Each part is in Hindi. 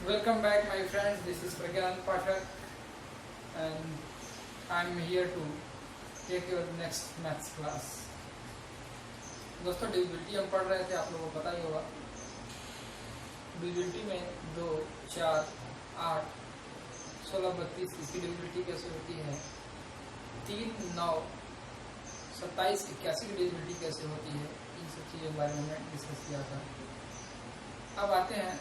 Welcome back, my friends. This is Pragyan Pathak, and I'm here to take your next maths class. दोस्तों, डिविजिबिलिटी हम पढ़ रहे थे, आप लोगों को पता ही होगा। डिविजिबिलिटी में 2, 4, 8, 16, 32 इसकी डिविजिबिलिटी कैसे होती है, 3, 9, 27, 81 की डिविजिबिलिटी कैसे होती है, इन सब चीज़ों के बारे में डिस्कस किया था। अब आते हैं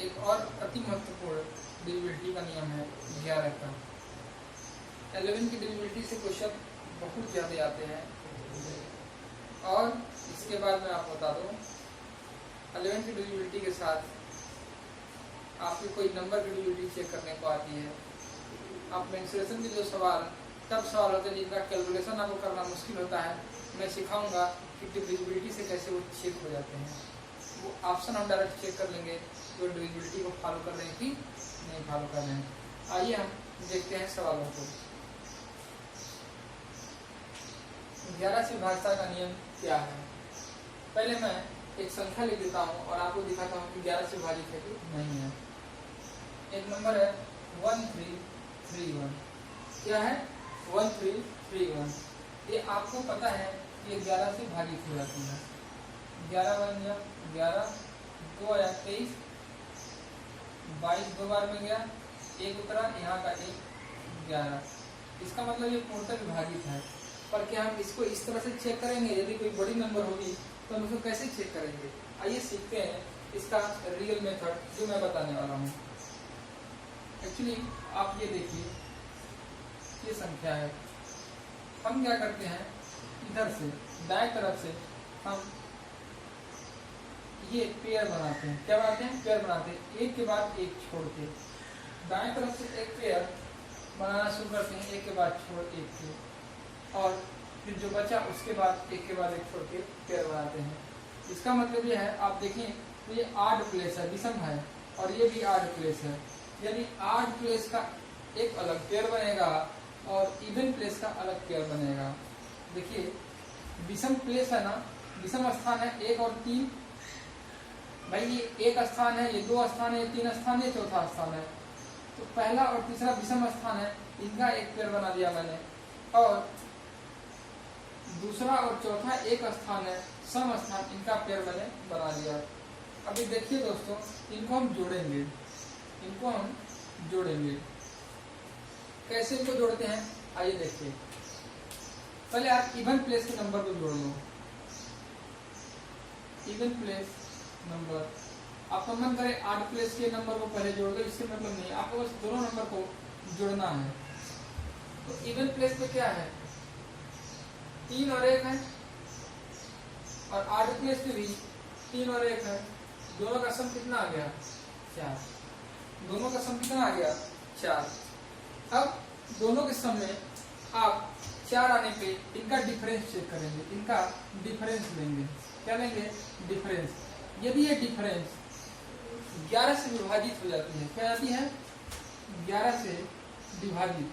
एक और अति महत्वपूर्ण डिविजिबिलिटी का नियम है 11 का। 11 की डिविजिबिलिटी से क्वेश्चन बहुत ज़्यादा आते हैं, और इसके बाद मैं आपको बता दूं 11 की डिविजिबिलिटी के साथ आपकी कोई नंबर की डिविजिबिलिटी चेक करने को आती है। आप मेंसुरेशन के जो सवाल होते हैं जिनका कैलकुलेशन आपको करना मुश्किल होता है, मैं सिखाऊंगा कि डिविजिबिलिटी से कैसे वो चेक हो जाते हैं। वो ऑप्शन हम डायरेक्ट चेक कर लेंगे तो डिविजिबिलिटी को फॉलो कर रहे हैं कि नहीं फॉलो कर रहे हैं। आइए हम देखते हैं सवालों को। 11 से भागता का नियम क्या है। पहले मैं एक संख्या लिख देता हूँ और आपको दिखाता हूँ कि 11 से विभाजित है कि नहीं है। एक नंबर है 1331। क्या है 1331। ये आपको पता है कि ये 11 से भाजित हो जाती है। 11 बन गया 11, 2 आया 23, 22 दो बार में गया, एक उतरा, यहाँ का 1, 11। इसका मतलब ये पूर्णतः विभाजित है। पर क्या हम इसको इस तरह से चेक करेंगे? यदि कोई बड़ी नंबर होगी तो हम इसको कैसे चेक करेंगे? आइए सीखते हैं इसका रियल मेथड जो मैं बताने वाला हूँ। एक्चुअली आप ये देखिए, ये संख्या है। हम क्या करते हैं, इधर से दाएं तरफ से हम ये पेयर बनाते हैं। क्या बनाते हैं? पेयर बनाते हैं, एक के बाद एक छोड़ के। दाएं तरफ से एक पेयर बनाना शुरू करते हैं, एक के बाद छोड़ एक के, और फिर जो बचा उसके बाद एक के बाद एक छोड़ के पेयर बनाते हैं। इसका मतलब ये है, आप देखें तो ये आड प्लेस है, विषम है, और ये भी आड प्लेस है। यानी आड प्लेस का एक अलग पेयर बनेगा और इवन प्लेस का अलग पेयर बनेगा। देखिए विषम प्लेस है ना, विषम स्थान है 1 और 3। भाई ये 1 स्थान है, ये 2 स्थान है, ये 3 स्थान है, चौथा स्थान है। तो पहला और तीसरा विषम स्थान है, इनका एक पेयर बना दिया मैंने। और दूसरा और चौथा एक स्थान है, सम स्थान, इनका पेयर मैंने बना दिया। अभी देखिए दोस्तों, इनको हम जोड़ेंगे। कैसे इनको जोड़ते हैं आइए देखिए। पहले आप इवन प्लेस के नंबर को जोड़ लो। इवन प्लेस नंबर, आपका मन करे आड प्लेस के नंबर को पहले जोड़ दो, इससे मतलब नहीं, आपको बस दोनों नंबर को जोड़ना है। तो इवन प्लेस पे क्या है, 3 और 1 है, और आड प्लेस पे भी 3 और 1 है। दोनों का सम कितना आ गया? 4। दोनों का सम कितना आ गया? 4। अब दोनों के सम में आप 4 आने पे इनका डिफरेंस चेक करेंगे, इनका डिफरेंस लेंगे। क्या लेंगे? डिफरेंस। यदि ये डिफरेंस 11 से विभाजित हो जाती है, क्या जाती है? 11 से विभाजित।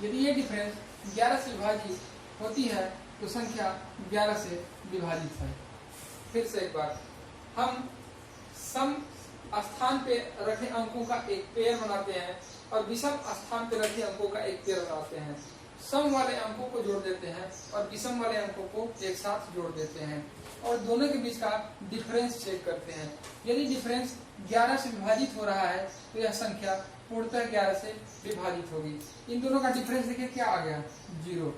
यदि ये डिफरेंस 11 से विभाजित होती है तो संख्या 11 से विभाजित है। फिर से एक बार, हम सम स्थान पे रखे अंकों का एक पेयर बनाते हैं और विषम स्थान पे रखे अंकों का एक पेयर बनाते हैं। सम वाले अंकों को जोड़ देते हैं और विषम वाले अंकों को एक साथ जोड़ देते हैं, और दोनों के बीच का डिफरेंस चेक करते हैं। यदि डिफरेंस 11 से विभाजित हो रहा है तो यह संख्या पूर्णतः 11 से विभाजित होगी। इन दोनों का डिफरेंस देखिए क्या आ गया? 0।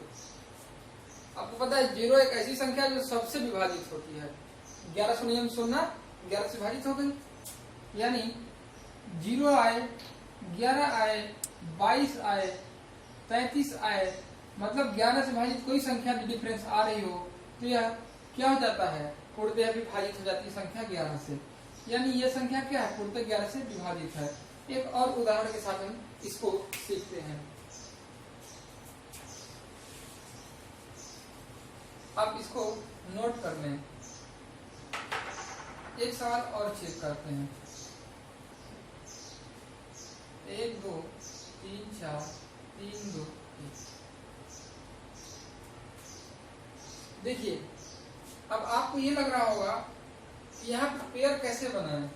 आपको पता है 0 एक ऐसी संख्या जो सबसे विभाजित होती है। 11 से नियम सुनना, 11 से विभाजित हो गई, यानी 0 आए, 11 आए, 22 आए, 33 आए, मतलब 11 से विभाजित कोई संख्या भी डिफरेंस आ रही हो तो यह क्या हो जाता है? पूर्णतः विभाजित हो जाती है संख्या 11 से। यानी यह संख्या क्या है? पूर्णतः 11 से विभाजित है। एक और उदाहरण के साथ हम इसको सीखते हैं। आप इसको नोट कर लें। एक सवाल और चेक करते हैं। 1 2 3 4 3 2 1। देखिए अब आपको ये लग रहा होगा यहाँ पे पेयर कैसे बना है,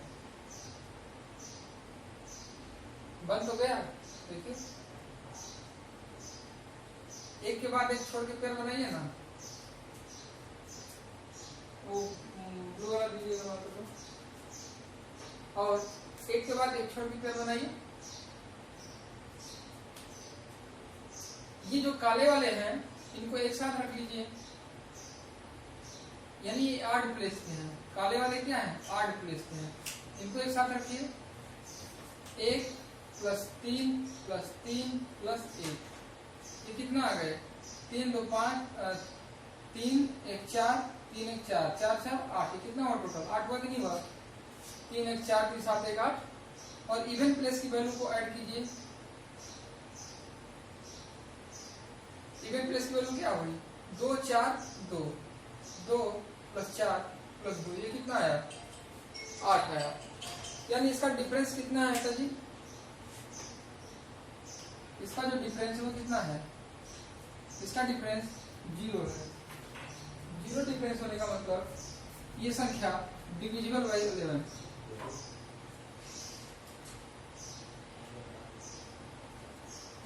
बन तो गया, देखिए एक के बाद एक छोड़ के पेयर बनाइए ना, वो ब्लू वाला दीजिएगा तो, और एक के बाद एक छोड़ के पेयर बनाइए। ये जो काले वाले हैं इनको एक साथ रख लीजिए, यानी ये 8 प्लेस के हैं, काले वाले क्या हैं 8 प्लेस के हैं, इनको एक साथ रखिए, 1 + 3 + 3 + 1, ये कितना आ गए 3 2 5 3 1 4 3 1 4 4 4 8, ये कितना हुआ टोटल 8 हुआ कि नहीं हुआ, 3 1 4 3 7 1 8, और इवन प्लेस की वैल्यू को ऐड कीजिए, इवन प्लेस की वैल्यू क्या हुई 2 4 2 2 + 4 + 2, ये कितना आया 8 आया, यानी इसका डिफरेंस कितना है सर जी, इसका जो डिफरेंस है वो कितना है, इसका डिफरेंस 0 है। 0 डिफरेंस होने का मतलब ये संख्या डिविजिबल बाई 11,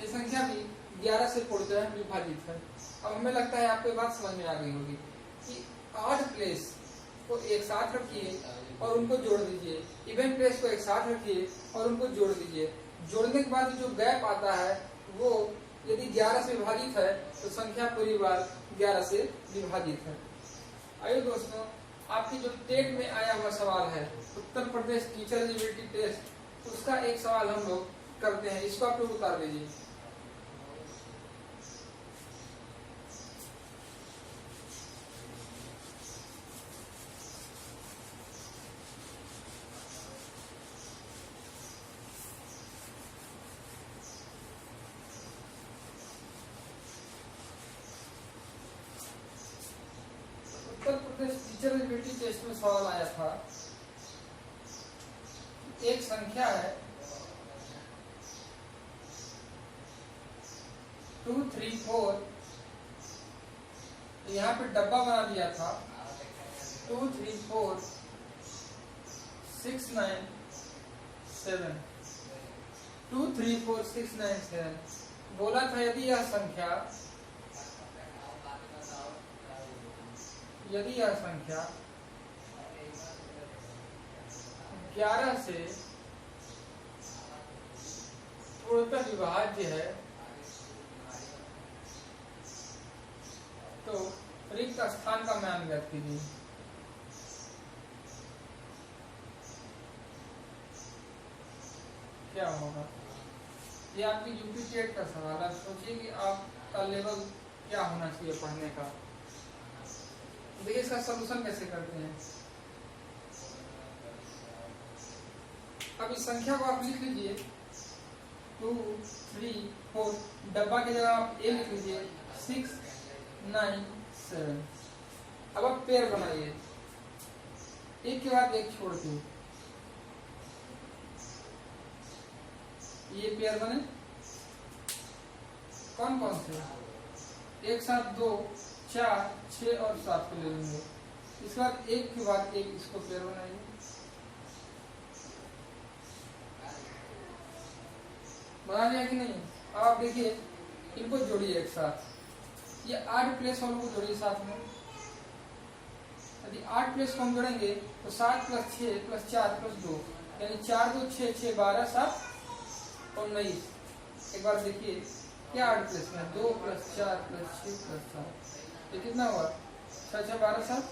ये संख्या भी 11 से पूर्णतः विभाजित है। अब हमें लगता है आपको बात समझ में आ गई होगी कि 8 प्लेस को एक साथ रखिए और उनको जोड़ दीजिए, इवन प्लेस को एक साथ रखिए और उनको जोड़ दीजिए, जोड़ने के बाद जो गैप आता है वो यदि 11 से विभाजित है तो संख्या पूरी बार 11 से विभाजित है। आइए दोस्तों, आपकी जो टेट में आया हुआ सवाल है Uttar Pradesh teacher eligibility test, उसका एक सवाल हम लोग करते हैं, इसको आप लोग उतार दीजिए। Uttar Pradesh teacher eligibility test में सवाल आया था, एक संख्या है 2 3 4, यहाँ पे डब्बा बना दिया था 2 3 4 6 9 7, 2 3 4 6 9 7, बोला था यदि यह संख्या 11 से पूर्णतः विभाज्य है तो रिक्त स्थान का मान ज्ञात कीजिए। क्या होगा, ये आपकी यूपी टेट का सवाल है, सोचिए कि आपका लेवल क्या होना चाहिए पढ़ने का। देखिए इसका सलूशन कैसे करते हैं। अब इस संख्या को आप लिख लीजिए 2 3 4, डब्बा की जगह आप ए लिख लीजिए 6 9 7। अब आप पेयर बनाइए, एक के बाद एक छोड़ के, ये पेयर बने कौन कौन से, एक साथ 2 4 6 और 7 को ले लेंगे, इसके बाद एक के बाद एक इसको पेयर बनाइए, बना लिया कि नहीं। अब आप देखिए इनको जोड़िए एक साथ, ये 8 प्लेस वालों को जोड़िए साथ में, यदि 8 प्लेस को हम जोड़ेंगे तो 7 + 6 + 4 + 2, यानी 4 2 6 6 12 7 19। एक बार देखिए क्या 8 प्लेस में 2 + 4 + 6 + 7, ये कितना हुआ 6 6 12 7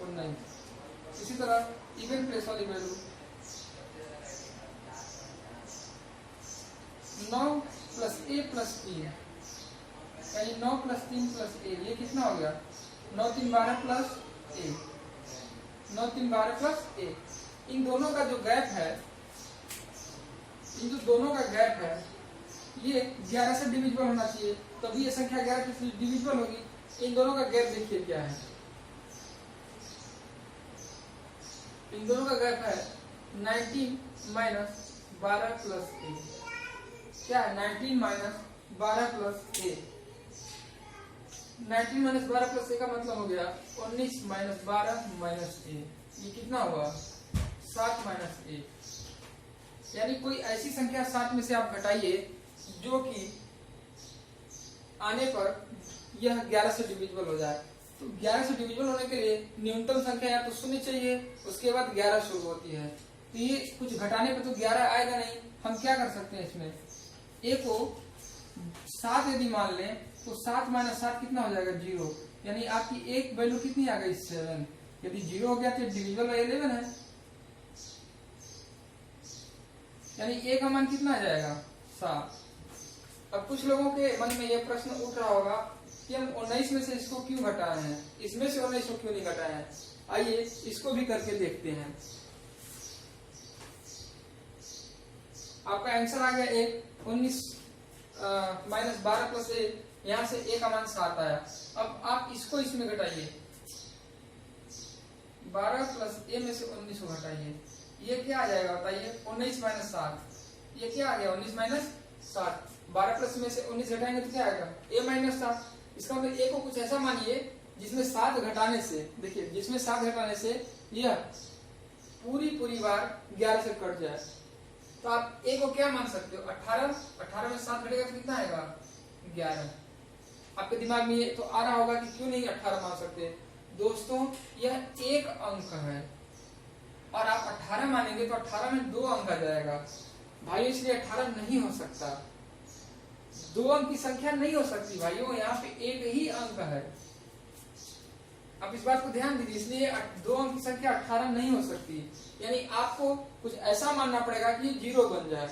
19। इसी तरह इवन प्लेस वाली वैल्यू 9 + a + 3, यानी 9 + 3 + a, ये कितना हो गया 9 3 12 + a, 9 3 12 + a। इन दोनों का जो गैप है, इन जो दोनों का गैप है ये 11 से डिविजिबल होना चाहिए, तभी ये संख्या 11 से डिविजिबल होगी। इन दोनों का गैप देखिए क्या है, इन दोनों का गैप है 19 - 12 + a, क्या है 19 - 12 + a। 19 - 12 + a का मतलब हो गया 19 - 12 - a। ये कितना हुआ 7 माइनस 1, यानी कोई ऐसी संख्या 7 में से आप घटाइए जो कि आने पर यह 11 से डिविजिबल हो जाए। तो 11 से डिविजिबल होने के लिए न्यूनतम संख्या या तो 0 चाहिए, उसके बाद 11 शुरू होती है। तो ये कुछ घटाने पर तो 11 आएगा नहीं। हम क्या कर सकते हैं इसमें, a को 7 यदि मान लें तो 7 माइनस 7 कितना हो जाएगा 0, यानी आपकी एक वैल्यू कितनी आ गई 7। यदि 0 हो गया तो डिविजिबल 11 है, यानी a का मान कितना आ जाएगा 7। अब कुछ लोगों के मन में यह प्रश्न उठ रहा होगा कि हम 19 में से इसको क्यों घटाए हैं, इसमें से 19 को क्यों नहीं घटाए हैं। आइए इसको भी करके देखते हैं। आपका आंसर आ गया 19 माइनस 12 प्लस a, यहाँ से a का मान 7 आया। अब आप इसको इसमें घटाइए, 12 प्लस a में से 19 को घटाइए, ये क्या आ जाएगा बताइए 19 माइनस 7। ये क्या आ गया 19 माइनस 7। 12 प्लस में से 19 घटाएंगे तो क्या आएगा a माइनस 7। इसका मतलब a को कुछ ऐसा मानिए जिसमें 7 घटाने से, देखिए जिसमें 7 घटाने से यह पूरी बार 11 से कट जाए। तो आप a को क्या मान सकते हो 18। 18 में 7 घटेगा तो कितना आएगा 11। आपके दिमाग में ये तो आ रहा होगा कि क्यों नहीं 18 मान सकते। दोस्तों यह एक अंक है और आप 18 मानेंगे तो 18 में 2 अंक आ जाएगा भाइयों, इसलिए 18 नहीं हो सकता। 2 अंक की संख्या नहीं हो सकती भाइयों, यहाँ पे एक ही अंक है। आप इस बात को ध्यान दीजिए, इसलिए 2 अंक की संख्या 18 नहीं हो सकती। यानी आपको कुछ ऐसा मानना पड़ेगा कि 0 बन जाए,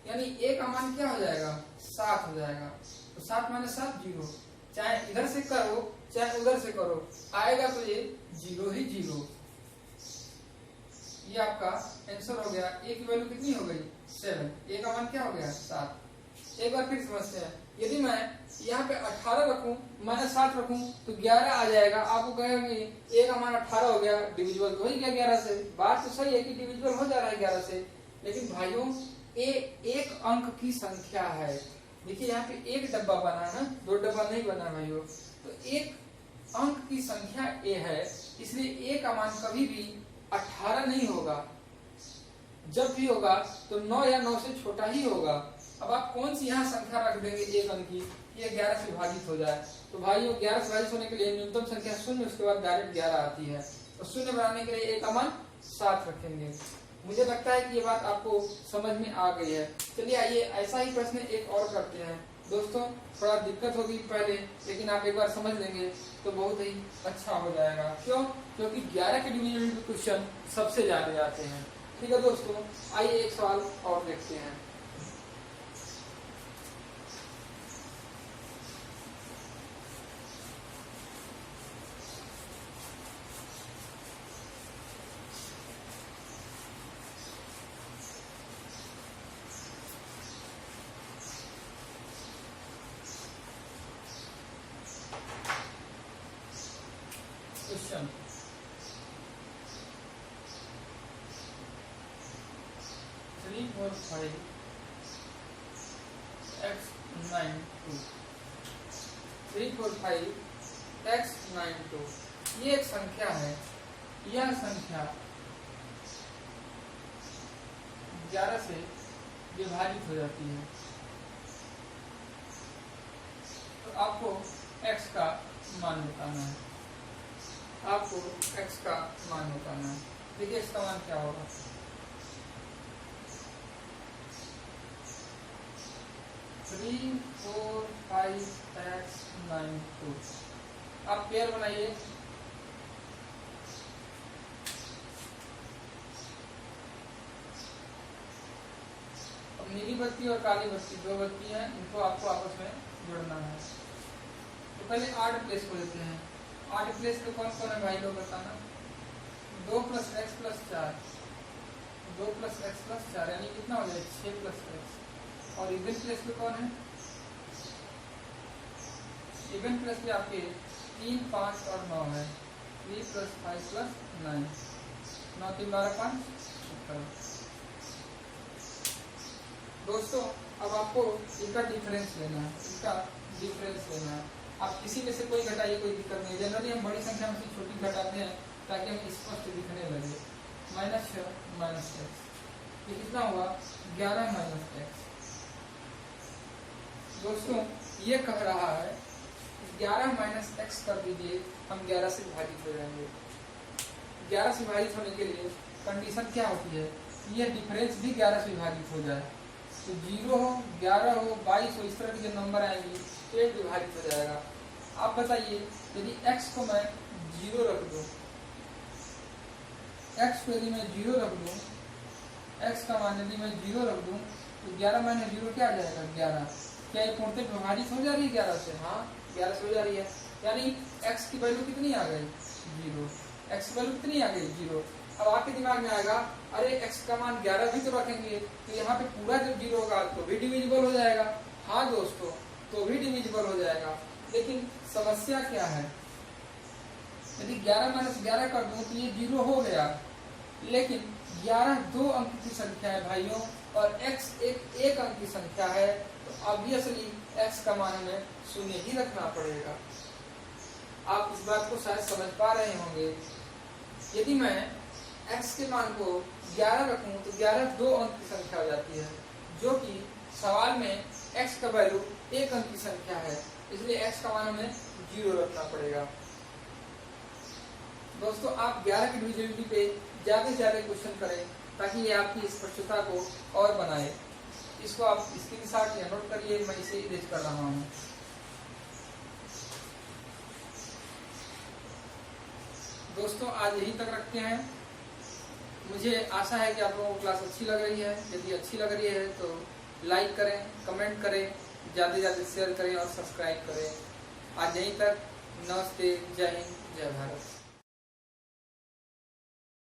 यानी a का मान क्या हो जाएगा 7 हो जाएगा। तो 7 माइनस 7 0, चाहे इधर से करो चाहे उधर से करो, आएगा तो ये 0 ही 0। ये आपका आंसर हो गया। a की वैल्यू कितनी हो गई 7, a का मान क्या हो गया 7। एक बार फिर समझते हैं, यदि मैं यहाँ पे 18 रखूं माइनस 7 रखूं तो 11 आ जाएगा। आपको कहेंगे a का मान 18 हो गया, डिविजिबल तो हो ही गया 11 से। बात तो सही है कि डिविजिबल हो जा रहा है 11 से, लेकिन भाइयों a एक अंक की संख्या है। देखिए यहाँ पे एक डब्बा बना है, 2 डब्बा नहीं बना भाइयों। तो एक अंक की संख्या a है, इसलिए a का मान कभी भी 18 नहीं होगा। जब भी होगा तो 9 या 9 से छोटा ही होगा। अब आप कौन सी यहाँ संख्या रख देंगे एक अंक की, ये 11 से विभाजित हो जाए। तो भाइयों 11 से विभाजित होने के लिए न्यूनतम संख्या 0, उसके बाद डायरेक्ट 11 आती है। तो 0 बनाने के लिए a का मान 7 रखेंगे। मुझे लगता है कि ये बात आपको समझ में आ गई है। चलिए आइए ऐसा ही प्रश्न एक और करते हैं। दोस्तों थोड़ा दिक्कत होगी पहले, लेकिन आप एक बार समझ लेंगे तो बहुत ही अच्छा हो जाएगा। क्यों? क्योंकि 11 के डिवीजन क्वेश्चन सबसे ज्यादा आते हैं। ठीक है दोस्तों, आइए एक सवाल और देखते हैं। क्वेश्चन 3, 4, 5 x 9 2 3, 4, 5 x 9 2 ये एक संख्या है। यह संख्या 11 से विभाजित हो जाती है। तो आपको x का मान बताना है। आपको x का मान बताना है। देखिए इसका मान क्या होगा। थ्री 4 5 x 9 2 आप पेयर बनाइए। अब नीली बत्ती और काली बत्ती 2 बत्ती हैं, इनको आपको आपस में जोड़ना है। तो पहले 8 प्लेस को लेते हैं। 8 प्लेस पे कौन कौन है भाई लोग बताना। 2 + x + 4 2 + x + 4 यानी कितना हो जाएगा 6 + x। और इवन प्लेस पे कौन है, इवन प्लेस पे आपके 3 5 और 9 है। 3 + 5 + 9 9 3 12 5 17। दोस्तों अब आपको इनका डिफरेंस लेना है, इसका डिफरेंस लेना है। आप किसी में से कोई घटाइए, कोई दिक्कत नहीं। जनरली हम बड़ी संख्या में से छोटी घटाते हैं ताकि हमें स्पष्ट दिखने लगे। -6 माइनस एक्स, ये कितना हुआ 11 माइनस एक्स। दोस्तों ये कह रहा है 11 माइनस एक्स कर दीजिए, हम 11 से विभाजित हो जाएंगे। 11 से विभाजित होने के लिए कंडीशन क्या होती है, ये डिफरेंस भी 11 से विभाजित हो जाए। तो 0 हो, 11 हो, 22 हो, इस तरह के जो नंबर आएंगे तो एक विभाजित हो जाएगा। आप बताइए यदि x को मैं 0 रख दूं, x को यदि मैं 0 रख दूं, x का मान यदि मैं 0 रख दूं तो 11 माइनस 0 क्या आ जाएगा 11। क्या ये पूर्णतः विभाजित हो जा रही है 11 से? हाँ 11 से हो जा रही है, यानी x की वैल्यू कितनी आ गई 0। x की वैल्यू कितनी आ गई 0। अब आपके दिमाग में आएगा अरे x का मान 11 भी तो रखेंगे तो यहाँ पे पूरा जब 0 होगा तो भी डिविजिबल हो जाएगा। हाँ दोस्तों, तो भी डिविजिबल हो जाएगा, लेकिन समस्या क्या है, यदि 11 माइनस 11 कर दूं तो ये 0 हो गया, लेकिन 11 2 अंक की संख्या है भाइयों और x एक अंक की संख्या है, तो ऑब्वियसली x का मान हमें 0 ही रखना पड़ेगा। आप इस बात को शायद समझ पा रहे होंगे। यदि मैं x के मान को 11 रखूं तो 11 2 अंक की संख्या हो जाती है, जो कि सवाल में x का वैल्यू 1 अंक की संख्या है, इसलिए x का मान हमें 0 रखना पड़ेगा। दोस्तों आप 11 की डिविजिबिलिटी पे ज्यादा से ज्यादा क्वेश्चन करें ताकि ये आपकी स्पष्टता को और बनाए। इसको आप स्क्रीनशॉट या नोट करिए, मैं इसे इरेज कर रहा हूँ। दोस्तों आज यहीं तक रखते हैं। मुझे आशा है कि आप लोगों को क्लास अच्छी लग रही है। यदि अच्छी लग रही है तो लाइक करें, कमेंट करें, ज़्यादा से ज़्यादा शेयर करें और सब्सक्राइब करें। आज यहीं तक, नमस्ते, जय हिंद, जय भारत।